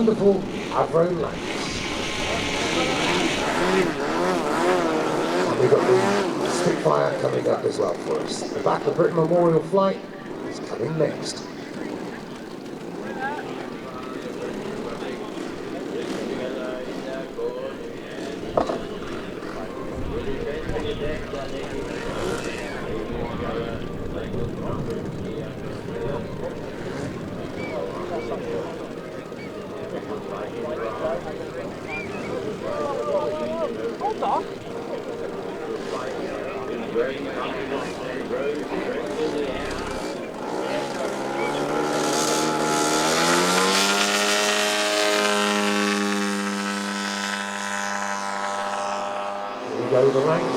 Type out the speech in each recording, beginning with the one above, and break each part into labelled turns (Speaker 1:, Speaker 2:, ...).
Speaker 1: wonderful Avro Lancasters. And we've got the Spitfire coming up as well for us. The Battle of Britain Memorial Flight is coming next. Go the ranks.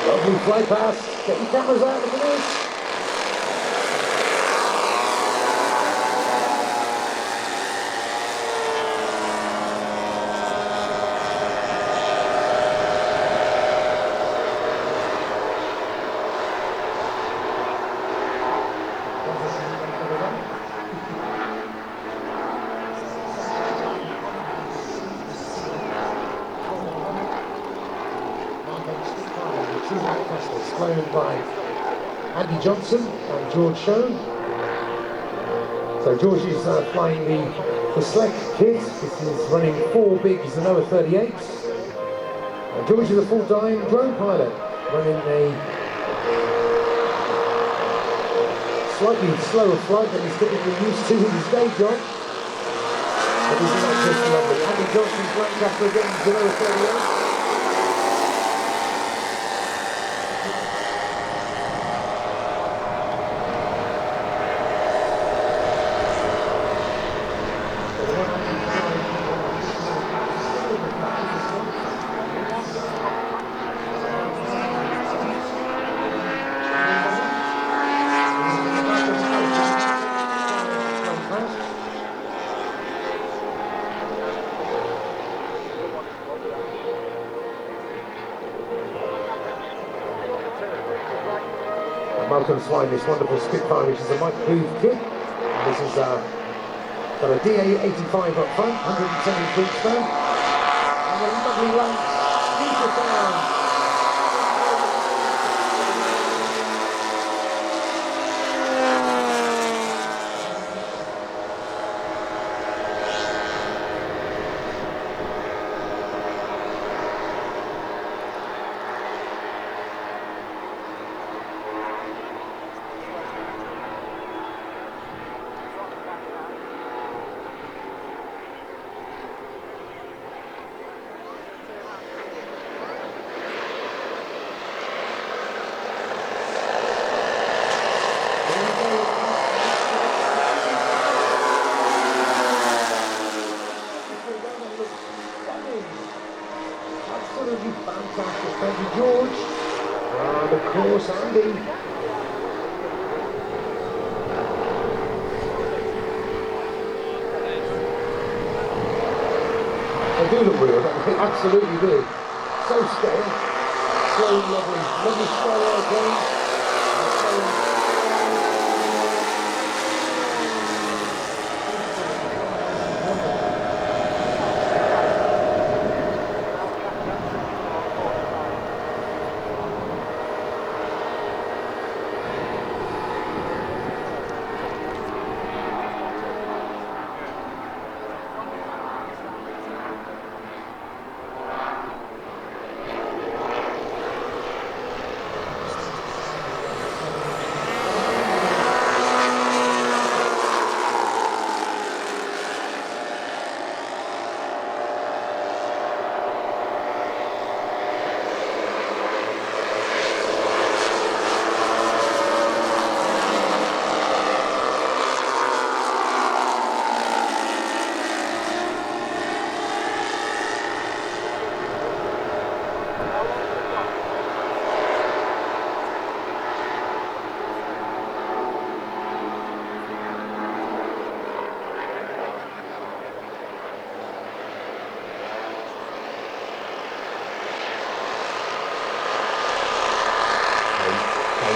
Speaker 1: Lovely fly pass. Get your cameras out, look at this. Flown by Andy Johnson and George Show. So George is flying the Select kit. This is running 4 big Zenoah 38s. And George is a full-time drone pilot, running a slightly slower flight than he's typically used to in his day job. But this is not just lovely. Andy Johnson's Lancaster again, Zenoah 38. Malcolm's flying this wonderful Spitfire, which is a Mike Booth kit. This is got a DA85 up front, 170 wingspan, and a lovely Lance feature sound. Absolutely fantastic. Thank you, George. And of course, Andy. They do look real, they absolutely do. So scale, so lovely slow airplanes.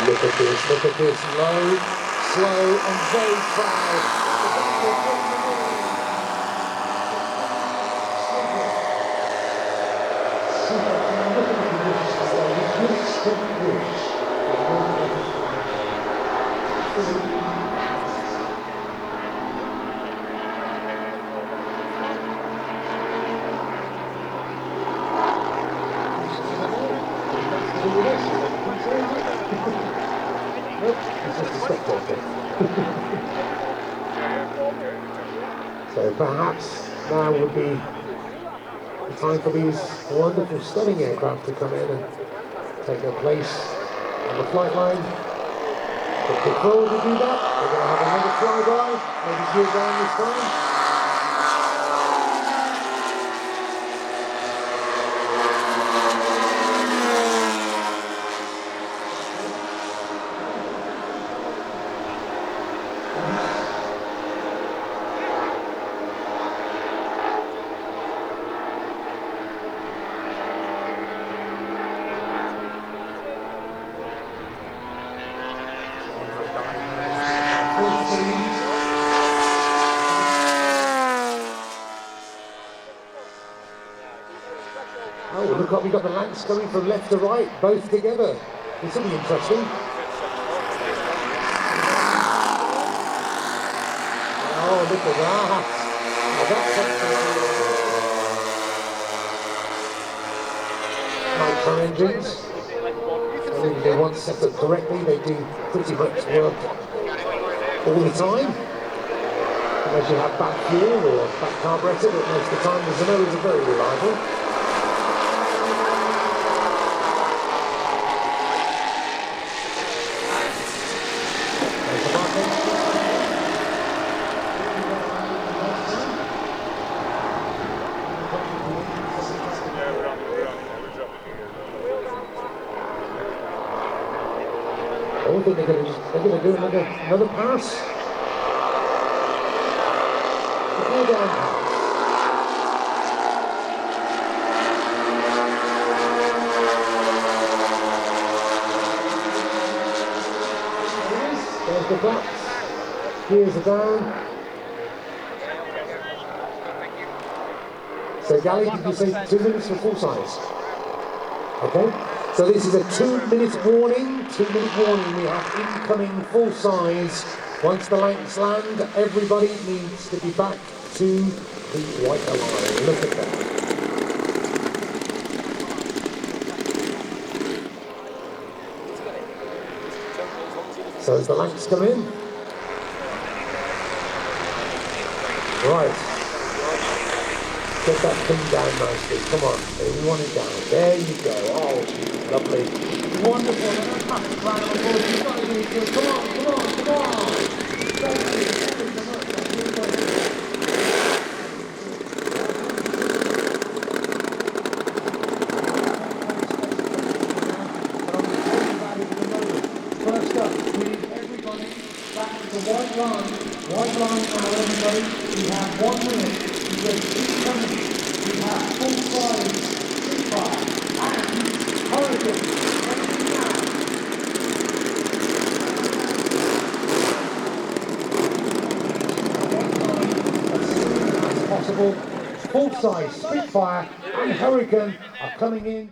Speaker 1: Look at this, low, slow and very proud. So perhaps now would be the time for these wonderful, stunning aircraft to come in and take their place on the flight line. But before we do that, we're going to have another flyby, maybe gear down this time. Oh, look up, we've got the Lancs coming from left to right, both together. This will be interesting. Oh, look at that. Oh, that's nitro engines. And if they want set up correctly, they do pretty much work all the time. Unless you have back fuel or back carburetor, but most of the time the Zenoahs are very reliable. I think they're going to do another pass. Go down pass. There's the flaps. Gears are down. So Gally, did you say 2 minutes for full size? Okay. So this is a 2-minute warning. 2-minute warning. We have incoming full size. Once the Lancs land, everybody needs to be back to the white line. Look at that. So as the Lancs come in. Right. Get that thing down nicely. Come on. We want it down. There you go. Oh, geez, lovely. Wonderful. You've got to do it. Come on, come on, come on. Thank you. First up, we need everybody back to the white line. White line now, everybody. We have 1 minute. We have full size, Spitfire, and Hurricane. As soon as possible, full size, Spitfire and Hurricane are coming in.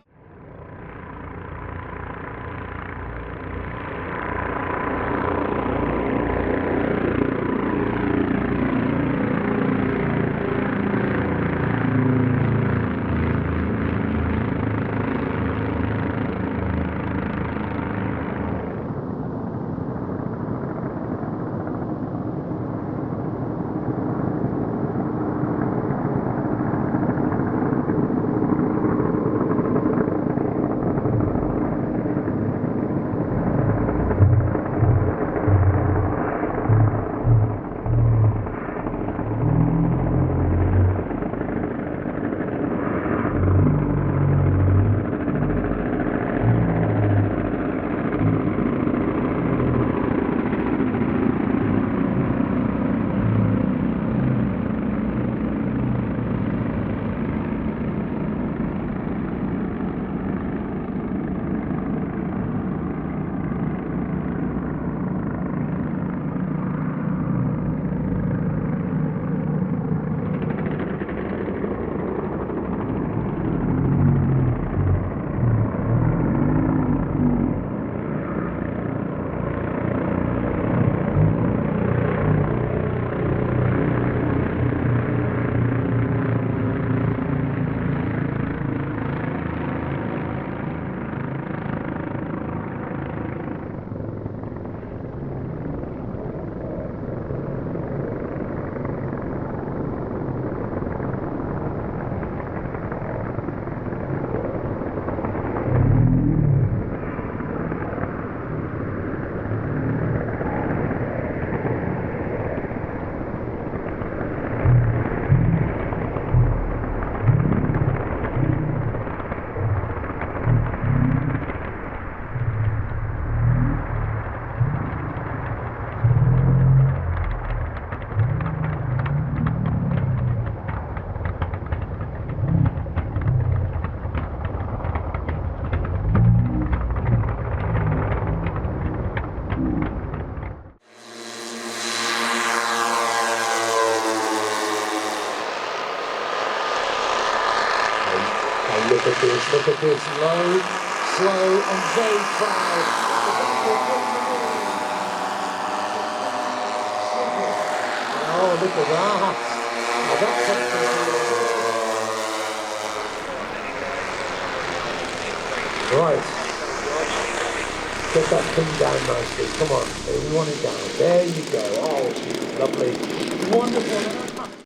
Speaker 1: Look at this, low, slow, and very proud. Oh, look at that. Now that's something. Right. Get that thing down nicely. Come on. There, you want it down. There you go. Oh, lovely. Wonderful.